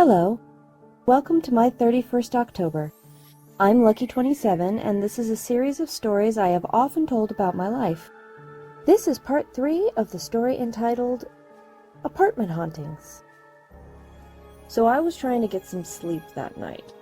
Hello. Welcome to my 31st October. I'm Lucky27, and this is a series of stories I have often told about my life. This is part 3 of the story entitled Apartment Hauntings. So I was trying to get some sleep that night.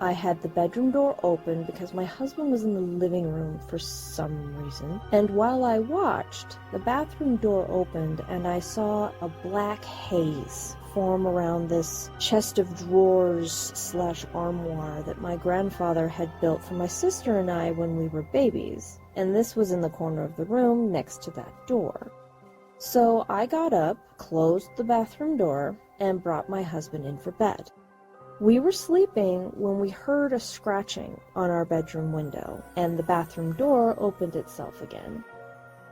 I had the bedroom door open because my husband was in the living room for some reason, and while I watched, the bathroom door opened and I saw a black haze form around this chest of drawers / armoire that my grandfather had built for my sister and I when we were babies, and this was in the corner of the room next to that door. So I got up, closed the bathroom door, and brought my husband in for bed. We were sleeping when we heard a scratching on our bedroom window, and the bathroom door opened itself again.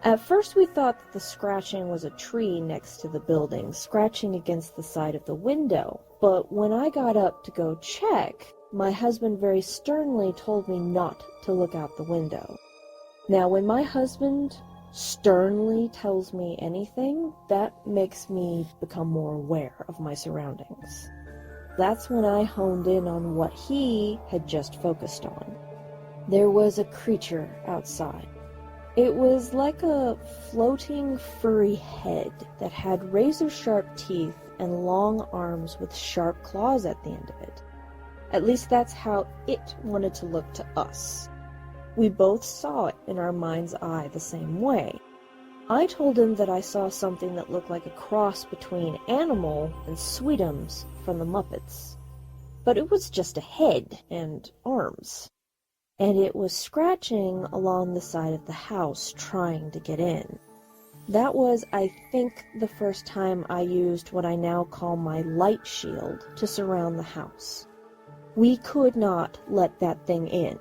At first we thought that the scratching was a tree next to the building, scratching against the side of the window, but when I got up to go check, my husband very sternly told me not to look out the window. Now, when my husband sternly tells me anything, that makes me become more aware of my surroundings. That's when I honed in on what he had just focused on. There was a creature outside. It was like a floating furry head that had razor-sharp teeth and long arms with sharp claws at the end of it. At least that's how it wanted to look to us. We both saw it in our mind's eye the same way. I told him that I saw something that looked like a cross between Animal and Sweetums from the Muppets. But it was just a head and arms. And it was scratching along the side of the house, trying to get in. That was, I think, the first time I used what I now call my light shield to surround the house. We could not let that thing in.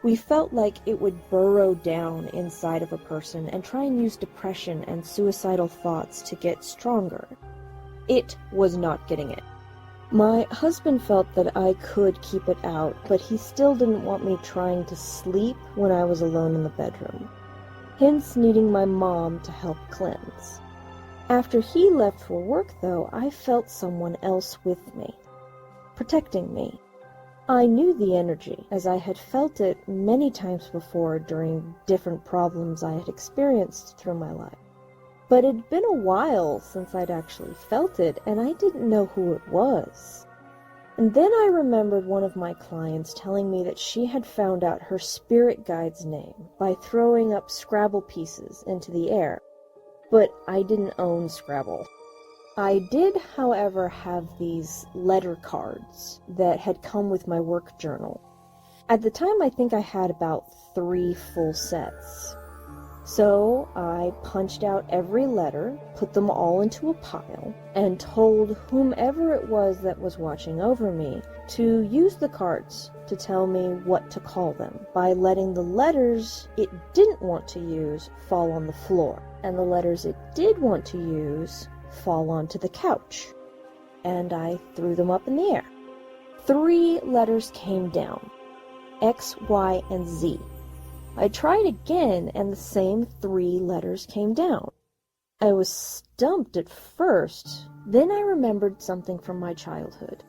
We felt like it would burrow down inside of a person and try and use depression and suicidal thoughts to get stronger. It was not getting it. My husband felt that I could keep it out, but he still didn't want me trying to sleep when I was alone in the bedroom, hence needing my mom to help cleanse. After he left for work, though, I felt someone else with me, protecting me. I knew the energy, as I had felt it many times before during different problems I had experienced through my life. But it'd been a while since I'd actually felt it, and I didn't know who it was. And then I remembered one of my clients telling me that she had found out her spirit guide's name by throwing up Scrabble pieces into the air. But I didn't own Scrabble. I did, however, have these letter cards that had come with my work journal. At the time, I think I had about 3 full sets. So I punched out every letter, put them all into a pile, and told whomever it was that was watching over me to use the cards to tell me what to call them by letting the letters it didn't want to use fall on the floor, and the letters it did want to use fall onto the couch, and I threw them up in the air. 3 letters came down, X, Y, and Z. I tried again, and the same 3 letters came down. I was stumped at first, then I remembered something from my childhood.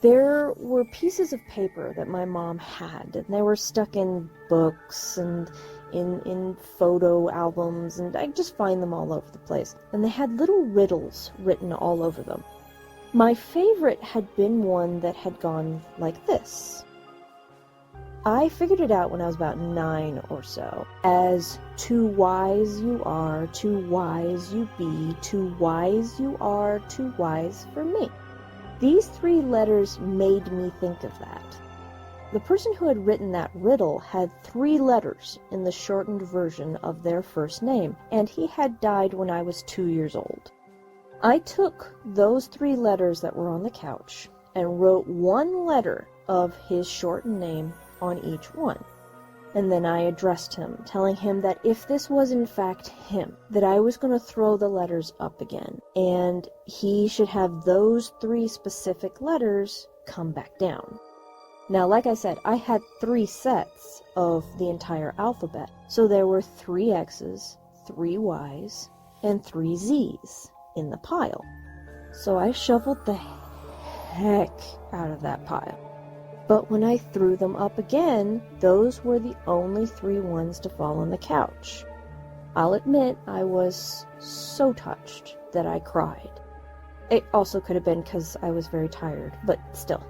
There were pieces of paper that my mom had, and they were stuck in books and in photo albums, and I just find them all over the place. And they had little riddles written all over them. My favorite had been one that had gone like this. I figured it out when I was about 9 or so, as too wise you are, too wise you be, too wise you are, too wise for me. These 3 letters made me think of that. The person who had written that riddle had 3 letters in the shortened version of their first name, and he had died when I was 2 years old. I took those 3 letters that were on the couch and wrote 1 letter of his shortened name on each one. And then I addressed him, telling him that if this was in fact him, that I was going to throw the letters up again, and he should have those 3 specific letters come back down. Now, like I said, I had 3 sets of the entire alphabet, so there were 3 X's, 3 Y's, and 3 Z's in the pile. So I shoveled the heck out of that pile. But when I threw them up again, those were the only 3 ones to fall on the couch. I'll admit I was so touched that I cried. It also could have been because I was very tired, but still.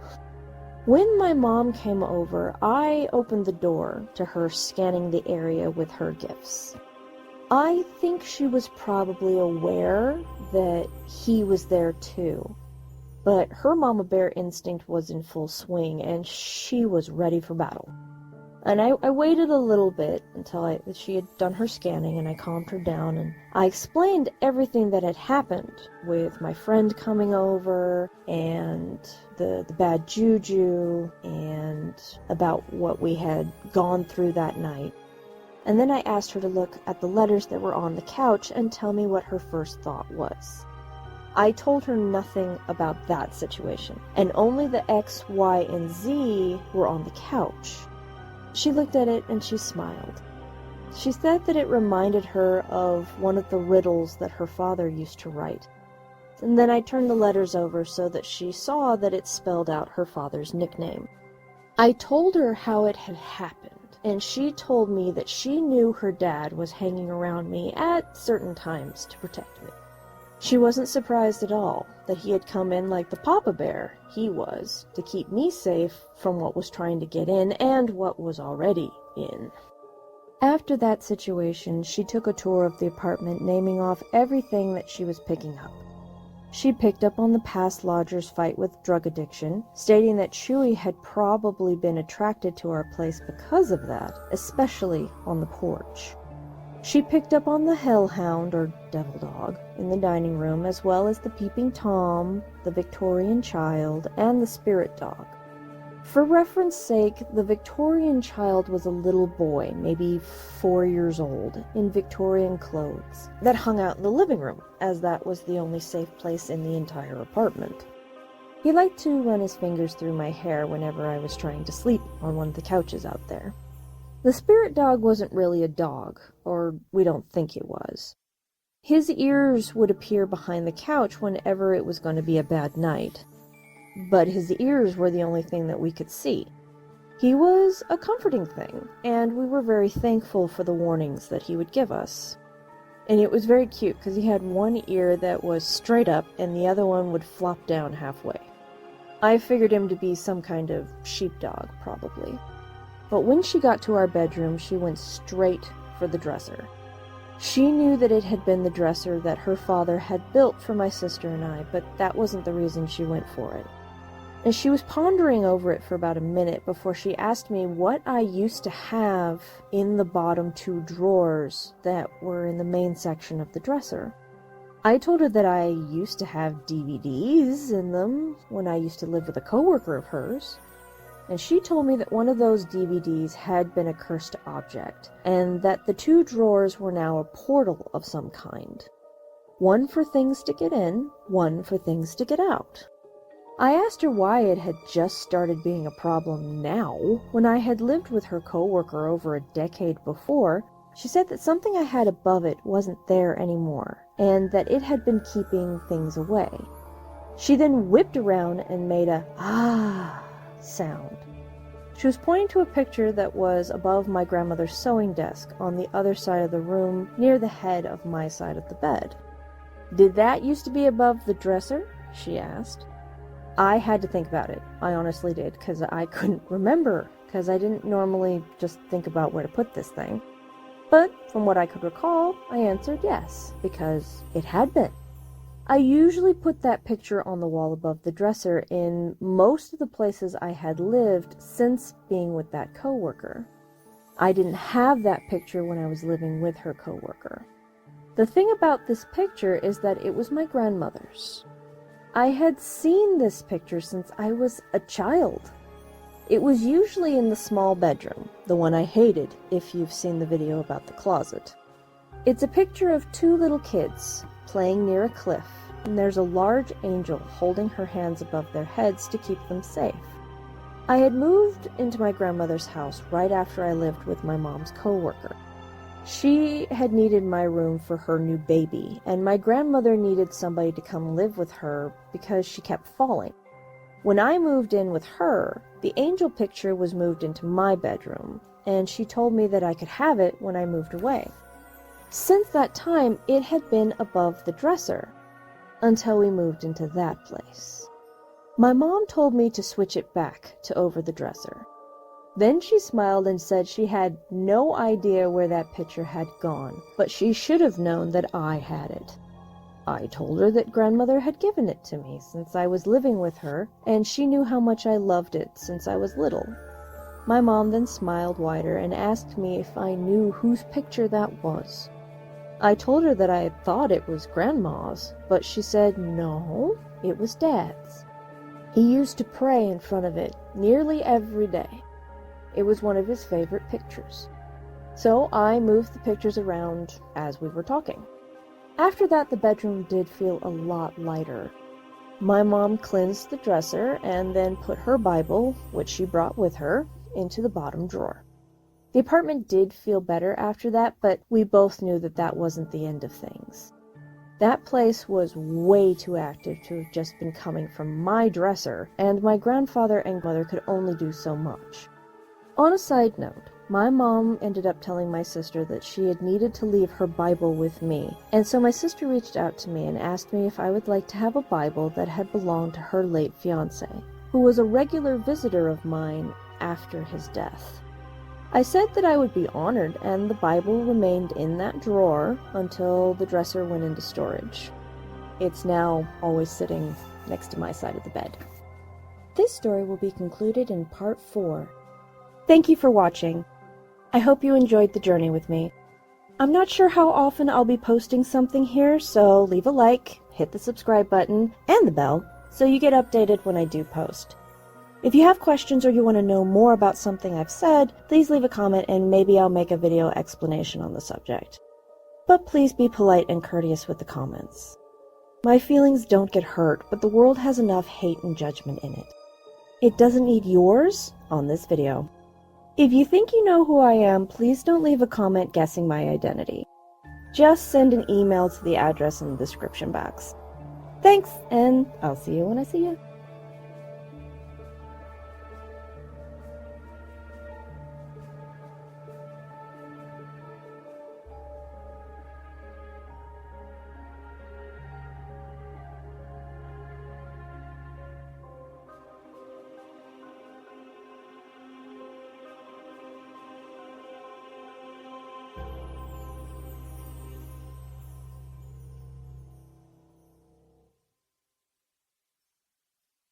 When my mom came over, I opened the door to her scanning the area with her gifts. I think she was probably aware that he was there too, but her MamaBear instinct was in full swing and she was ready for battle. And I waited a little bit until she had done her scanning and I calmed her down and I explained everything that had happened with my friend coming over and the bad juju and about what we had gone through that night. And then I asked her to look at the letters that were on the couch and tell me what her first thought was. I told her nothing about that situation, and only the X, Y, and Z were on the couch. She looked at it and she smiled. She said that it reminded her of one of the riddles that her father used to write. And then I turned the letters over so that she saw that it spelled out her father's nickname. I told her how it had happened, and she told me that she knew her dad was hanging around me at certain times to protect me. She wasn't surprised at all that he had come in like the Papa Bear he was to keep me safe from what was trying to get in and what was already in. After that situation, she took a tour of the apartment, naming off everything that she was picking up. She picked up on the past lodger's fight with drug addiction, stating that Chewie had probably been attracted to our place because of that, especially on the porch. She picked up on the hellhound, or devil dog, in the dining room, as well as the peeping Tom, the Victorian Child, and the spirit dog. For reference sake, the Victorian Child was a little boy, maybe 4 years old, in Victorian clothes, that hung out in the living room, as that was the only safe place in the entire apartment. He liked to run his fingers through my hair whenever I was trying to sleep on one of the couches out there. The spirit dog wasn't really a dog, or we don't think it was. His ears would appear behind the couch whenever it was going to be a bad night. But his ears were the only thing that we could see. He was a comforting thing, and we were very thankful for the warnings that he would give us. And it was very cute, because he had one ear that was straight up, and the other one would flop down halfway. I figured him to be some kind of sheepdog, probably. But when she got to our bedroom, she went straight for the dresser. She knew that it had been the dresser that her father had built for my sister and I, but that wasn't the reason she went for it. And she was pondering over it for about a minute before she asked me what I used to have in the bottom 2 drawers that were in the main section of the dresser. I told her that I used to have DVDs in them when I used to live with a coworker of hers. And she told me that one of those DVDs had been a cursed object, and that the 2 drawers were now a portal of some kind. One for things to get in, one for things to get out. I asked her why it had just started being a problem now, when I had lived with her coworker over a decade before. She said that something I had above it wasn't there anymore, and that it had been keeping things away. She then whipped around and made a "ah" sound. She was pointing to a picture that was above my grandmother's sewing desk on the other side of the room near the head of my side of the bed. "Did that used to be above the dresser?" she asked. I had to think about it. I honestly did, because I couldn't remember, because I didn't normally just think about where to put this thing. But from what I could recall, I answered yes, because it had been. I usually put that picture on the wall above the dresser in most of the places I had lived since being with that coworker. I didn't have that picture when I was living with her coworker. The thing about this picture is that it was my grandmother's. I had seen this picture since I was a child. It was usually in the small bedroom, the one I hated if you've seen the video about the closet. It's a picture of 2 little kids playing near a cliff, and there's a large angel holding her hands above their heads to keep them safe. I had moved into my grandmother's house right after I lived with my mom's coworker. She had needed my room for her new baby, and my grandmother needed somebody to come live with her because she kept falling. When I moved in with her, the angel picture was moved into my bedroom, and she told me that I could have it when I moved away. Since that time, it had been above the dresser, until we moved into that place. My mom told me to switch it back to over the dresser. Then she smiled and said she had no idea where that picture had gone, but she should have known that I had it. I told her that grandmother had given it to me since I was living with her, and she knew how much I loved it since I was little. My mom then smiled wider and asked me if I knew whose picture that was. I told her that I had thought it was Grandma's, but she said no, it was Dad's. He used to pray in front of it nearly every day. It was one of his favorite pictures. So I moved the pictures around as we were talking. After that, the bedroom did feel a lot lighter. My mom cleansed the dresser and then put her Bible, which she brought with her, into the bottom drawer. The apartment did feel better after that, but we both knew that that wasn't the end of things. That place was way too active to have just been coming from my dresser, and my grandfather and mother could only do so much. On a side note, my mom ended up telling my sister that she had needed to leave her Bible with me, and so my sister reached out to me and asked me if I would like to have a Bible that had belonged to her late fiancé, who was a regular visitor of mine after his death. I said that I would be honored, and the Bible remained in that drawer until the dresser went into storage. It's now always sitting next to my side of the bed. This story will be concluded in part 4. Thank you for watching. I hope you enjoyed the journey with me. I'm not sure how often I'll be posting something here, so leave a like, hit the subscribe button, and the bell, so you get updated when I do post. If you have questions or you want to know more about something I've said, please leave a comment and maybe I'll make a video explanation on the subject. But please be polite and courteous with the comments. My feelings don't get hurt, but the world has enough hate and judgment in it. It doesn't need yours on this video. If you think you know who I am, please don't leave a comment guessing my identity. Just send an email to the address in the description box. Thanks, and I'll see you when I see you.